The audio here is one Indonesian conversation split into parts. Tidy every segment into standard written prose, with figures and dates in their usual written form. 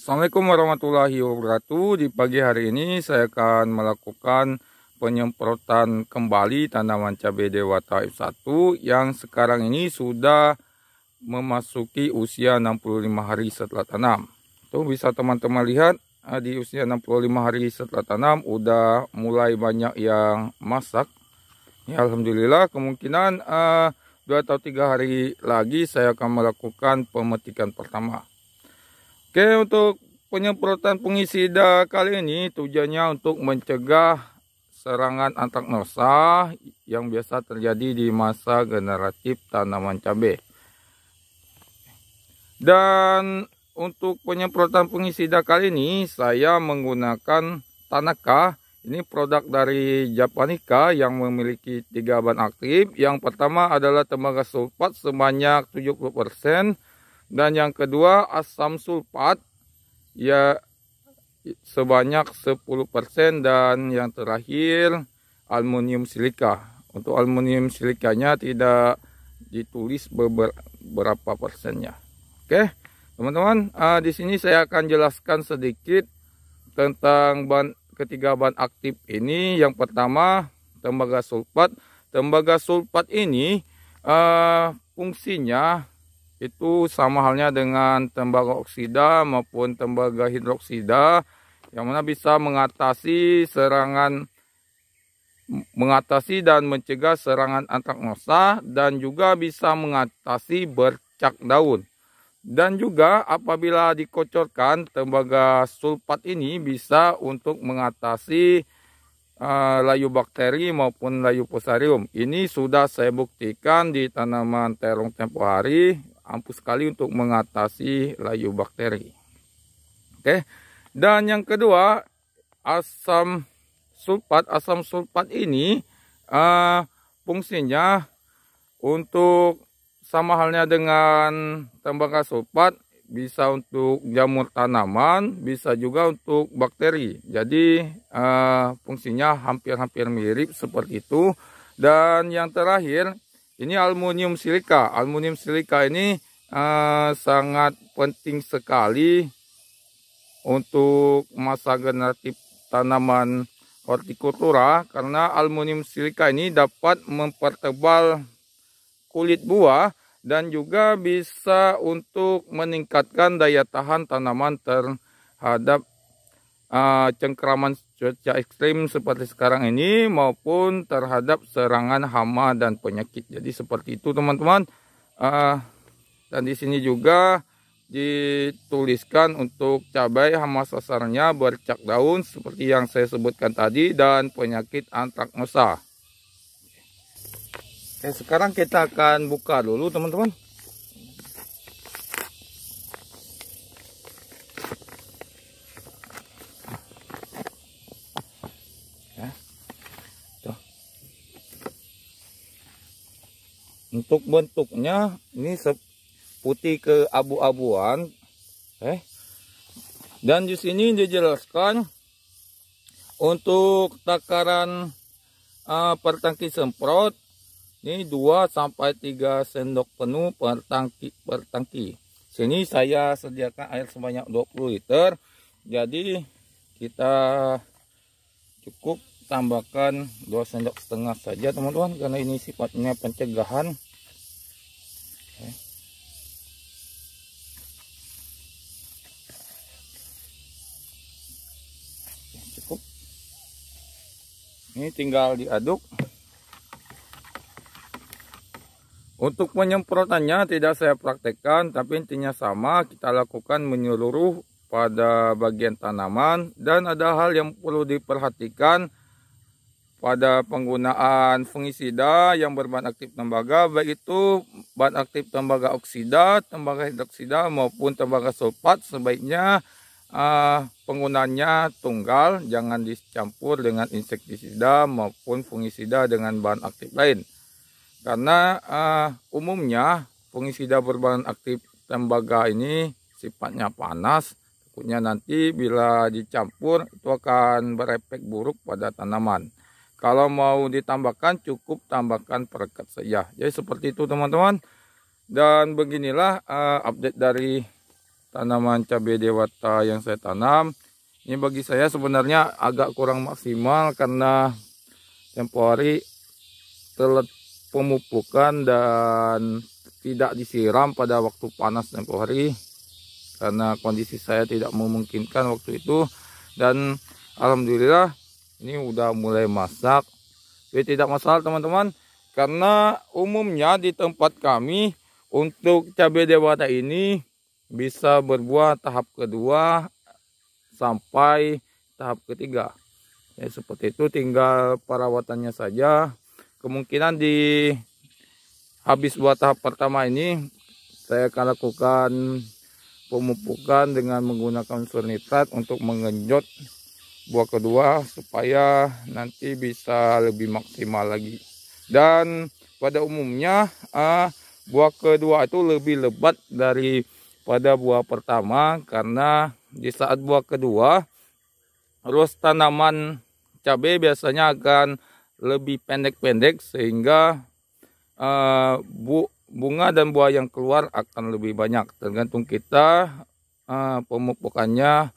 Assalamualaikum warahmatullahi wabarakatuh. Di pagi hari ini saya akan melakukan penyemprotan kembali tanaman cabai Dewata F1 yang sekarang ini sudah memasuki usia 65 hari setelah tanam. Tuh bisa teman-teman lihat di usia 65 hari setelah tanam udah mulai banyak yang masak. Ya, alhamdulillah, kemungkinan 2 atau 3 hari lagi saya akan melakukan pemetikan pertama. Oke, untuk penyemprotan fungisida kali ini tujuannya untuk mencegah serangan antraknosa yang biasa terjadi di masa generatif tanaman cabai. Dan untuk penyemprotan fungisida kali ini saya menggunakan Tanaka. Ini produk dari Japanica yang memiliki 3 bahan aktif. Yang pertama adalah tembaga sulfat sebanyak 70%. Dan yang kedua asam sulfat ya sebanyak 10%, dan yang terakhir aluminium silika. Untuk aluminium silikanya tidak ditulis beberapa persennya. Oke, teman-teman, di sini saya akan jelaskan sedikit tentang ketiga bahan aktif ini. Yang pertama tembaga sulfat. Tembaga sulfat ini fungsinya itu sama halnya dengan tembaga oksida maupun tembaga hidroksida, yang mana bisa mengatasi dan mencegah serangan antraknosa, dan juga bisa mengatasi bercak daun. Dan juga apabila dikocorkan, tembaga sulfat ini bisa untuk mengatasi layu bakteri maupun layu fusarium. Ini sudah saya buktikan di tanaman terong tempo hari, ampuh sekali untuk mengatasi layu bakteri. Oke, dan yang kedua asam sulfat. Asam sulfat ini fungsinya untuk sama halnya dengan tembaga sulfat, bisa untuk jamur tanaman, bisa juga untuk bakteri. Jadi fungsinya hampir-hampir mirip seperti itu. Dan yang terakhir ini aluminium silika. Aluminium silika ini sangat penting sekali untuk masa generatif tanaman hortikultura, karena aluminium silika ini dapat mempertebal kulit buah dan juga bisa untuk meningkatkan daya tahan tanaman terhadap cengkraman cuaca ekstrim seperti sekarang ini, maupun terhadap serangan hama dan penyakit. Jadi seperti itu teman-teman. Dan di sini juga dituliskan untuk cabai hama sasarnya bercak daun seperti yang saya sebutkan tadi, dan penyakit antraknosa. Oke, sekarang kita akan buka dulu teman-teman. Untuk bentuknya ini putih ke abu-abuan. Dan di sini dijelaskan untuk takaran per tangki semprot ini 2 sampai 3 sendok penuh per tangki. Sini saya sediakan air sebanyak 20 liter. Jadi kita cukup tambahkan 2,5 sendok saja teman-teman, karena ini sifatnya pencegahan. Cukup. Ini tinggal diaduk. Untuk penyemprotannya tidak saya praktekkan, tapi intinya sama, kita lakukan menyeluruh pada bagian tanaman. Dan ada hal yang perlu diperhatikan pada penggunaan fungisida yang berbahan aktif tembaga, baik itu bahan aktif tembaga oksida, tembaga hidroksida maupun tembaga sulfat, sebaiknya penggunaannya tunggal, jangan dicampur dengan insektisida maupun fungisida dengan bahan aktif lain. Karena umumnya fungisida berbahan aktif tembaga ini sifatnya panas, takutnya nanti bila dicampur itu akan berefek buruk pada tanaman. Kalau mau ditambahkan cukup tambahkan perekat saja. Jadi seperti itu teman-teman. Dan beginilah update dari tanaman cabai dewata yang saya tanam. Ini bagi saya sebenarnya agak kurang maksimal karena tempo hari telat pemupukan dan tidak disiram pada waktu panas tempo hari karena kondisi saya tidak memungkinkan waktu itu. Dan alhamdulillah ini udah mulai masak. Jadi tidak masalah teman-teman, karena umumnya di tempat kami untuk cabai dewata ini bisa berbuah tahap kedua sampai tahap ketiga. Ya, seperti itu, tinggal perawatannya saja. Kemungkinan di habis buah tahap pertama ini saya akan lakukan pemupukan dengan menggunakan unsur nitrat untuk mengenjot buah kedua supaya nanti bisa lebih maksimal lagi. Dan pada umumnya buah kedua itu lebih lebat daripada buah pertama, karena di saat buah kedua terus tanaman cabai biasanya akan lebih pendek-pendek sehingga bunga dan buah yang keluar akan lebih banyak. Tergantung kita pemupukannya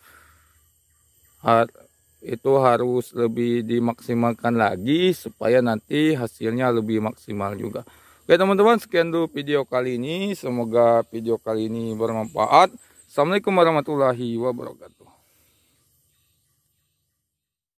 itu harus lebih dimaksimalkan lagi supaya nanti hasilnya lebih maksimal juga. Oke teman-teman, sekian dulu video kali ini. Semoga video kali ini bermanfaat. Assalamualaikum warahmatullahi wabarakatuh.